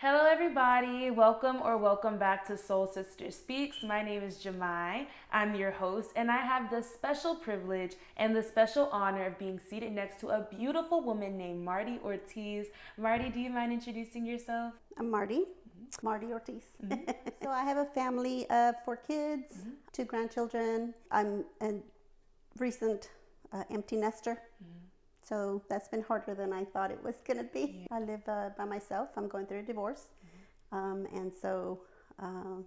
Hello, everybody. Welcome back to Soul Sister Speaks. My name is Jamai. I'm your host, and I have the special privilege and the special honor of being seated next to a beautiful woman named Marty Ortiz. Marty, do you mind introducing yourself? I'm Marty. Marty Ortiz. So I have a family of 4 kids, 2 grandchildren. I'm a recent empty nester. So that's been harder than I thought it was going to be. I live by myself. I'm going through a divorce. And so I'm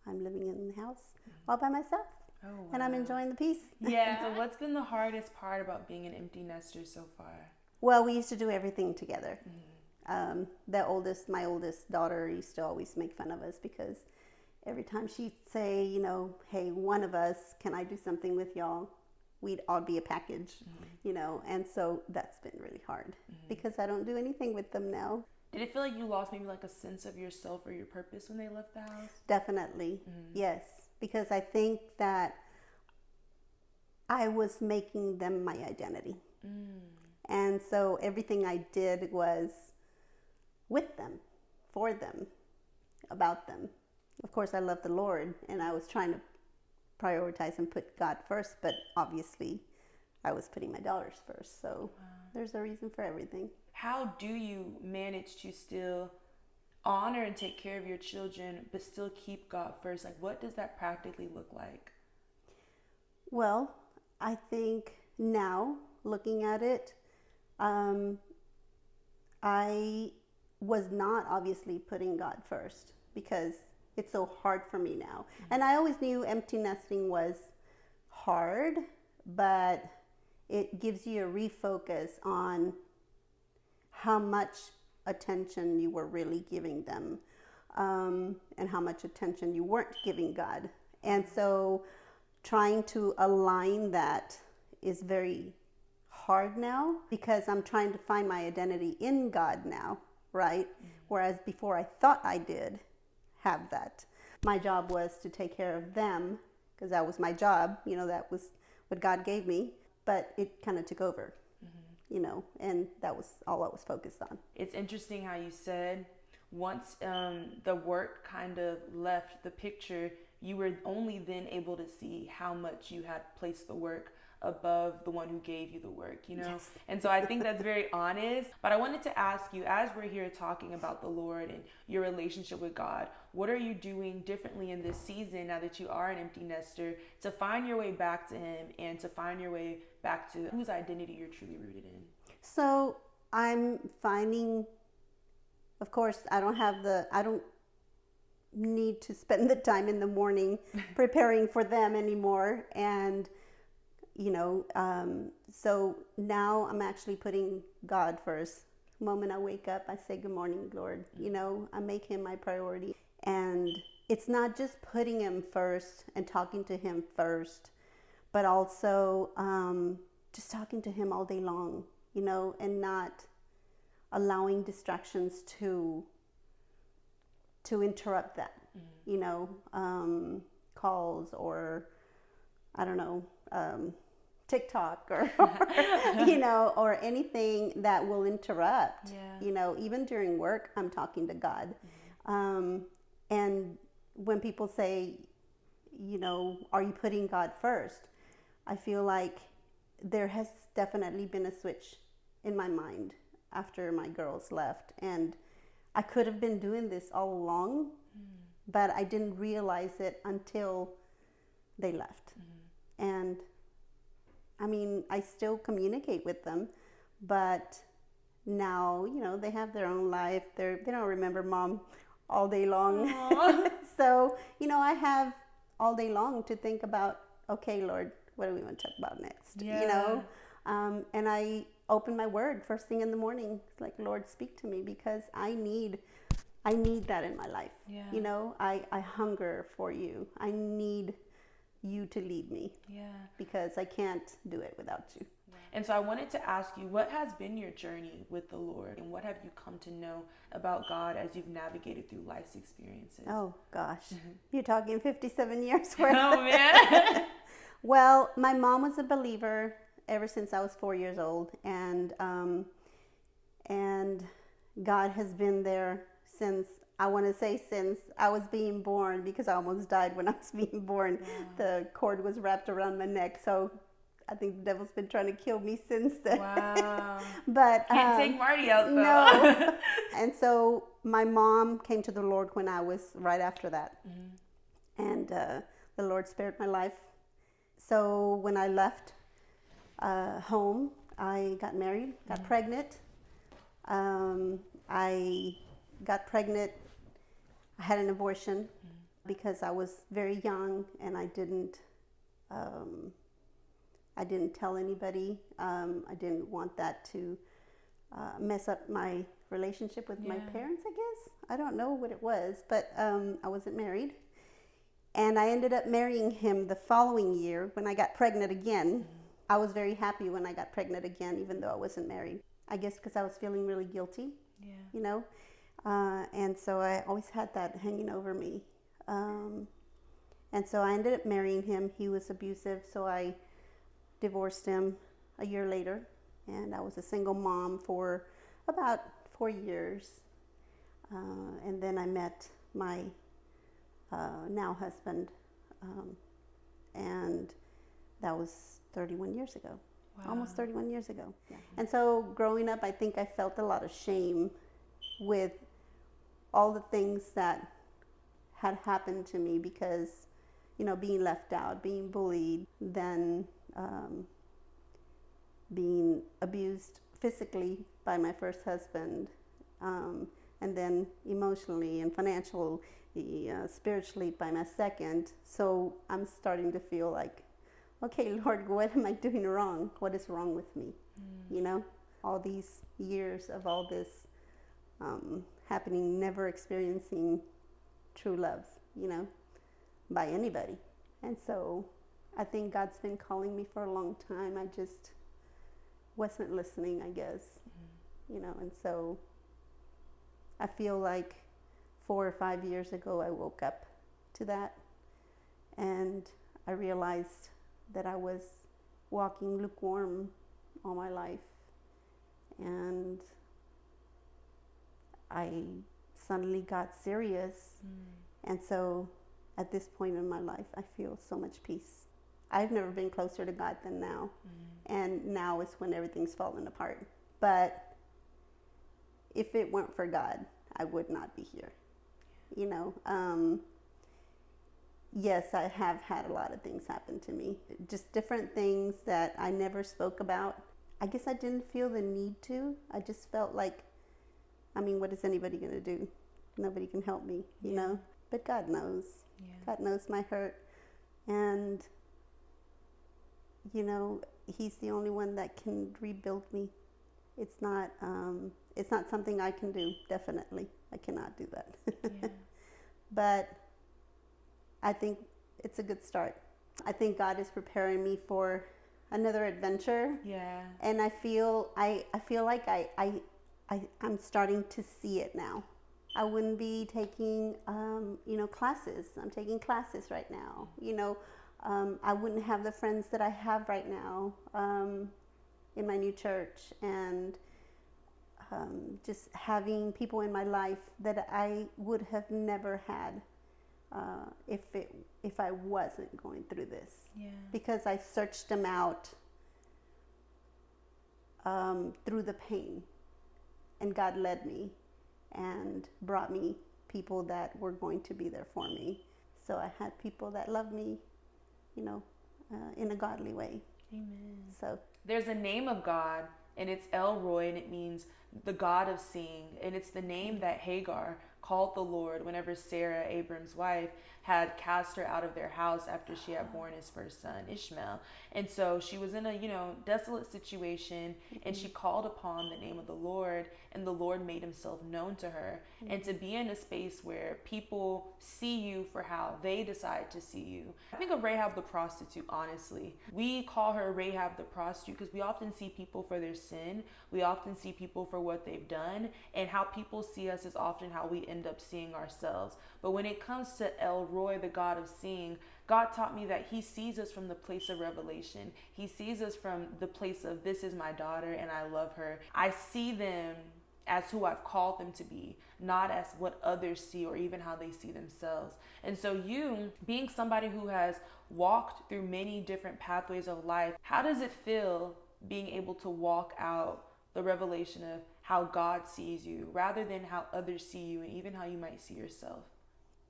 living in the house all by myself. Oh, wow. And I'm enjoying the peace. Yeah. So what's been the hardest part about being an empty nester so far? Well, we used to do everything together. My oldest daughter used to always make fun of us because every time she'd say, hey, one of us, can I do something with y'all? We'd all be a package, and so that's been really hard because I don't do anything with them now. Did it feel like you lost maybe like a sense of yourself or your purpose when they left the house? Definitely, yes, because I think that I was making them my identity. And so everything I did was with them, for them, about them. Of course, I love the Lord, and I was trying to prioritize and put God first, but obviously I was putting my daughters first. So there's a reason for everything. How do you manage to still honor and take care of your children, but still keep God first? Like, what does that practically look like? Well, I think now, looking at it, I was not obviously putting God first because it's so hard for me now. And I always knew empty nesting was hard, but it gives you a refocus on how much attention you were really giving them, and how much attention you weren't giving God. And so trying to align that is very hard now because I'm trying to find my identity in God now, right? Whereas before I thought I did have that. My job was to take care of them because that was my job, that was what God gave me, but it kind of took over, and that was all I was focused on. It's interesting how you said once the work kind of left the picture, you were only then able to see how much you had placed the work above the one who gave you the work, Yes. And so I think that's very honest. But I wanted to ask you, as we're here talking about the Lord and your relationship with God, what are you doing differently in this season now that you are an empty nester to find your way back to Him and to find your way back to whose identity you're truly rooted in? So I'm finding, of course, I don't need to spend the time in the morning preparing for them anymore. And so now I'm actually putting God first. The moment I wake up, I say, good morning, Lord. I make Him my priority. And it's not just putting Him first and talking to Him first, but also just talking to Him all day long, and not allowing distractions to interrupt that, calls or, I don't know, TikTok or or anything that will interrupt. Even during work, I'm talking to God. And when people say, are you putting God first? I feel like there has definitely been a switch in my mind after my girls left, and I could have been doing this all along, but I didn't realize it until they left. And I mean, I still communicate with them, but now, they have their own life. They don't remember mom all day long. So, I have all day long to think about, okay, Lord, what do we want to talk about next? And I open my word first thing in the morning. It's like, Lord, speak to me because I need that in my life. I hunger for you. I need you to lead me, because I can't do it without you. And so I wanted to ask you, what has been your journey with the Lord, and what have you come to know about God as you've navigated through life's experiences? Oh gosh, you're talking 57 years worth. Oh man. Well, my mom was a believer ever since I was 4 years old, and God has been there since I want to say since I was being born, because I almost died when I was being born. Wow. The cord was wrapped around my neck, so I think the devil's been trying to kill me since then. Wow. But Can't take Marty out though. No. And so my mom came to the Lord when I was right after that. Mm-hmm. And the Lord spared my life. So when I left home, I got married, got mm-hmm. pregnant. I got pregnant. I had an abortion mm-hmm. because I was very young and I didn't tell anybody. I didn't want that to mess up my relationship with my parents, I guess. I don't know what it was, but I wasn't married. And I ended up marrying him the following year when I got pregnant again. Mm-hmm. I was very happy when I got pregnant again, even though I wasn't married. I guess because I was feeling really guilty, you know. And so I always had that hanging over me. And so I ended up marrying him. He was abusive, so I divorced him a year later. And I was a single mom for about 4 years. And then I met my now husband. And that was 31 years ago. Wow. Almost 31 years ago. Yeah. And so growing up, I think I felt a lot of shame with all the things that had happened to me because, you know, being left out, being bullied, then being abused physically by my first husband, and then emotionally and financially, spiritually by my second. So I'm starting to feel like, okay, Lord, what am I doing wrong? What is wrong with me? You know, all these years of all this happening, never experiencing true love, you know, by anybody. And so I think God's been calling me for a long time. I just wasn't listening, I guess, you know, and so I feel like 4 or 5 years ago I woke up to that and I realized that I was walking lukewarm all my life, and I suddenly got serious. And so at this point in my life I feel so much peace. I've never been closer to God than now. And now is when everything's falling apart. But if it weren't for God, I would not be here. You know, yes, I have had a lot of things happen to me. Just different things that I never spoke about. I guess I didn't feel the need to. I just felt like, I mean, what is anybody going to do? Nobody can help me, you know? But God knows. God knows my hurt. And, you know, He's the only one that can rebuild me. It's not something I can do, definitely. I cannot do that. But I think it's a good start. I think God is preparing me for another adventure. And I feel like I'm starting to see it now. I wouldn't be taking, you know, classes. I'm taking classes right now. You know, I wouldn't have the friends that I have right now in my new church, and just having people in my life that I would have never had if I wasn't going through this. Because I searched them out through the pain, and God led me and brought me people that were going to be there for me. So I had people that loved me, you know, in a godly way. Amen. So there's a name of God, and it's El Roi, and it means the God of seeing. And it's the name that Hagar called the Lord whenever Sarah, Abram's wife, had cast her out of their house after she had born his first son, Ishmael. And so she was in a, you know, desolate situation, and she called upon the name of the Lord, and the Lord made himself known to her. And to be in a space where people see you for how they decide to see you. I think of Rahab the prostitute, honestly. We call her Rahab the prostitute because we often see people for their sin. We often see people for what they've done, and how people see us is often how we end up seeing ourselves. But when it comes to El Roi, the God of seeing, God taught me that He sees us from the place of revelation. He sees us from the place of, this is my daughter and I love her. I see them as who I've called them to be, not as what others see or even how they see themselves. And so you, being somebody who has walked through many different pathways of life, how does it feel being able to walk out the revelation of how God sees you rather than how others see you and even how you might see yourself?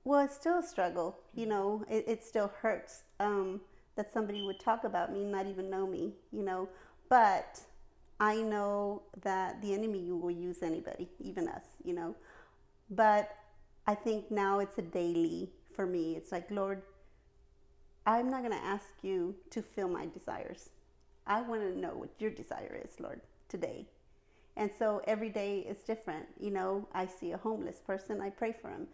Well, it's still a struggle. It still hurts that somebody would talk about me, not even know me, but I know that the enemy will use anybody, even us, but I think now it's a daily for me. It's like, Lord, I'm not going to ask you to fill my desires. I want to know what your desire is, Lord, today. And so every day is different. I see a homeless person, I pray for him.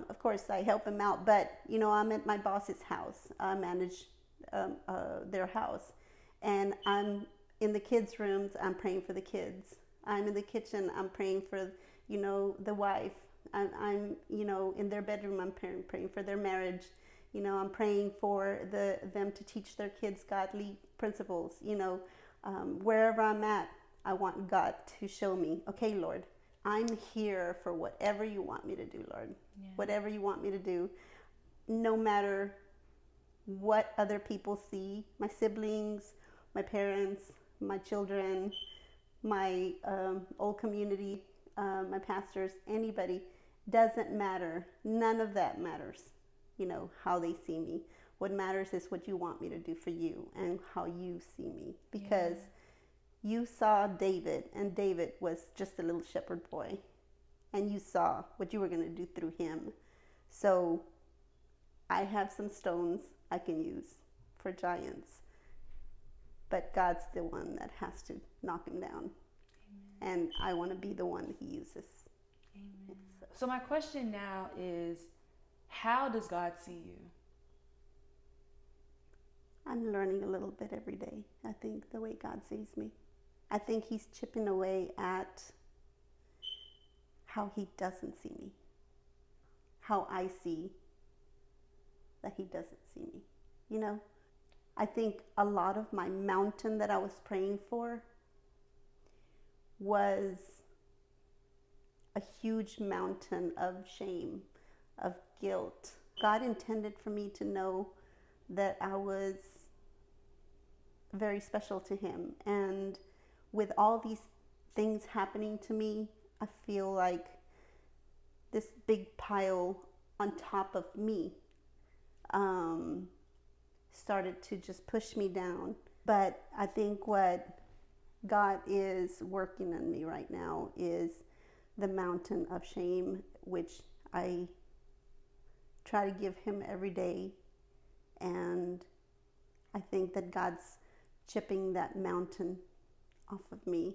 Of course I help him out, but I'm at my boss's house. I manage their house, and I'm in the kids' rooms. I'm praying for the kids. I'm in the kitchen. I'm praying for the wife. I'm in their bedroom. I'm praying for their marriage. I'm praying for them to teach their kids godly principles. Wherever I'm at, I want God to show me, okay, Lord, I'm here for whatever you want me to do, Lord. Yeah. Whatever you want me to do, no matter what other people see, my siblings, my parents, my children, my old community, my pastors, anybody, doesn't matter. None of that matters, how they see me. What matters is what you want me to do for you and how you see me. Because you saw David, and David was just a little shepherd boy, and you saw what you were going to do through him. So I have some stones I can use for giants, but God's the one that has to knock him down. Amen. And I want to be the one he uses. Amen. So my question now is, how does God see you? I'm learning a little bit every day, I think, the way God sees me. I think he's chipping away at how he doesn't see me, how I see that he doesn't see me. I think a lot of my mountain that I was praying for was a huge mountain of shame, of guilt. God intended for me to know that I was very special to him. And with all these things happening to me, I feel like this big pile on top of me started to just push me down. But I think what God is working on me right now is the mountain of shame, which I try to give him every day. And I think that God's chipping that mountain off of me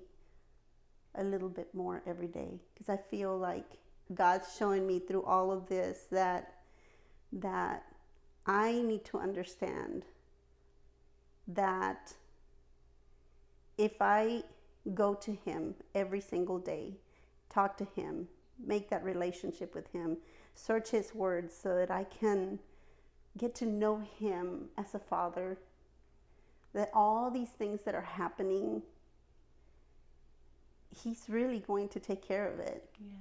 a little bit more every day, because I feel like God's showing me through all of this that I need to understand that if I go to him every single day, talk to him, make that relationship with him, search his words so that I can get to know him as a father, that all these things that are happening, he's really going to take care of it. Yeah.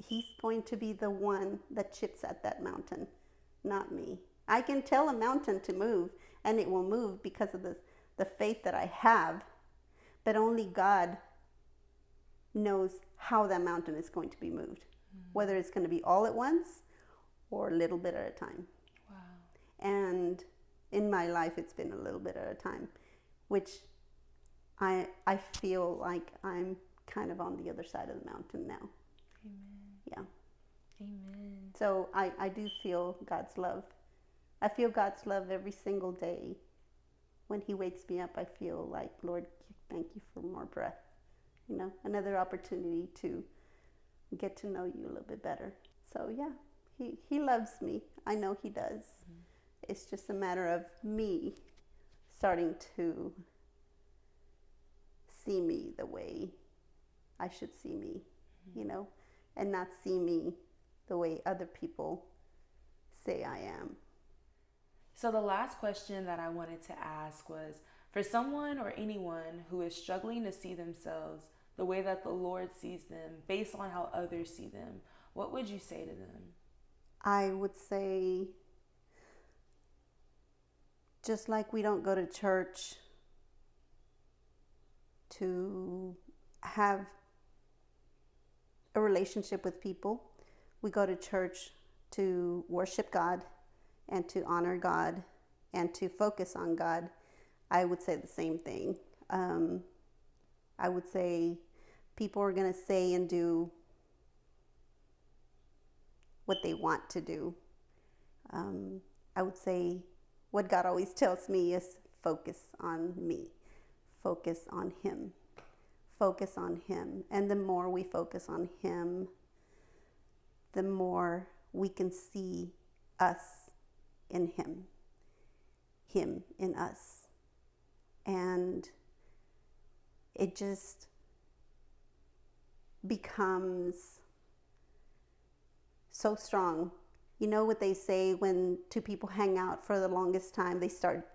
He's going to be the one that chips at that mountain, not me. I can tell a mountain to move, and it will move because of the faith that I have, but only God knows how that mountain is going to be moved, whether it's going to be all at once or a little bit at a time. Wow. And in my life, it's been a little bit at a time, which I feel like I'm kind of on the other side of the mountain now. Amen. Yeah. Amen. So I do feel God's love. I feel God's love every single day. When he wakes me up, I feel like, Lord, thank you for more breath. Another opportunity to get to know you a little bit better. So yeah, he loves me. I know he does. Mm-hmm. It's just a matter of me starting to see me the way I should see me, mm-hmm. And not see me the way other people say I am. So the last question that I wanted to ask was, for someone or anyone who is struggling to see themselves the way that the Lord sees them based on how others see them, what would you say to them? I would say, just like we don't go to church to have a relationship with people, we go to church to worship God and to honor God and to focus on God. I would say the same thing. I would say people are going to say and do what they want to do. I would say what God always tells me is focus on me, focus on Him, focus on Him. And the more we focus on Him, the more we can see us in Him, Him in us. And it just becomes so strong. You know what they say, when two people hang out for the longest time, they start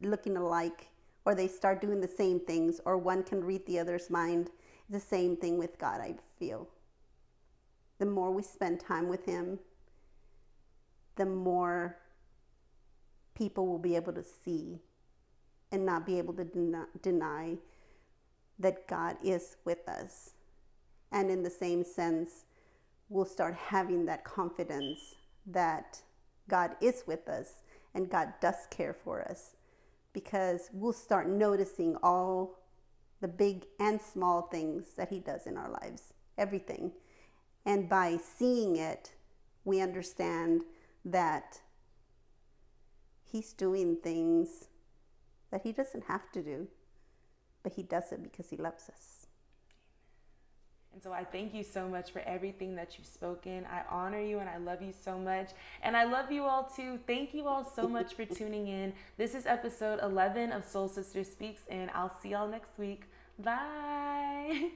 looking alike, or they start doing the same things, or one can read the other's mind. It's the same thing with God, I feel. The more we spend time with Him, the more people will be able to see and not be able to deny that God is with us. And in the same sense, we'll start having that confidence that God is with us and God does care for us, because we'll start noticing all the big and small things that He does in our lives, everything. And by seeing it, we understand that He's doing things that He doesn't have to do, but He does it because He loves us. And so I thank you so much for everything that you've spoken. I honor you and I love you so much. And I love you all too. Thank you all so much for tuning in. This is episode 11 of Soul Sister Speaks, and I'll see y'all next week. Bye.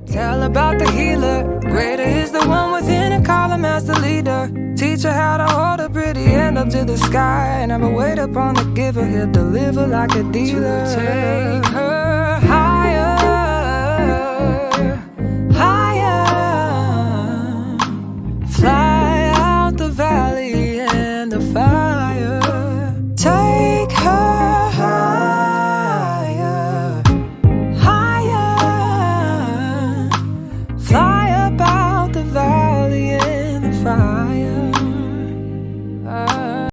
Tell about the healer. Greater is the one within and call him as the leader. Teach her how to hold a pretty hand up to the sky. Never wait upon the giver. He'll deliver like a dealer. To take her higher.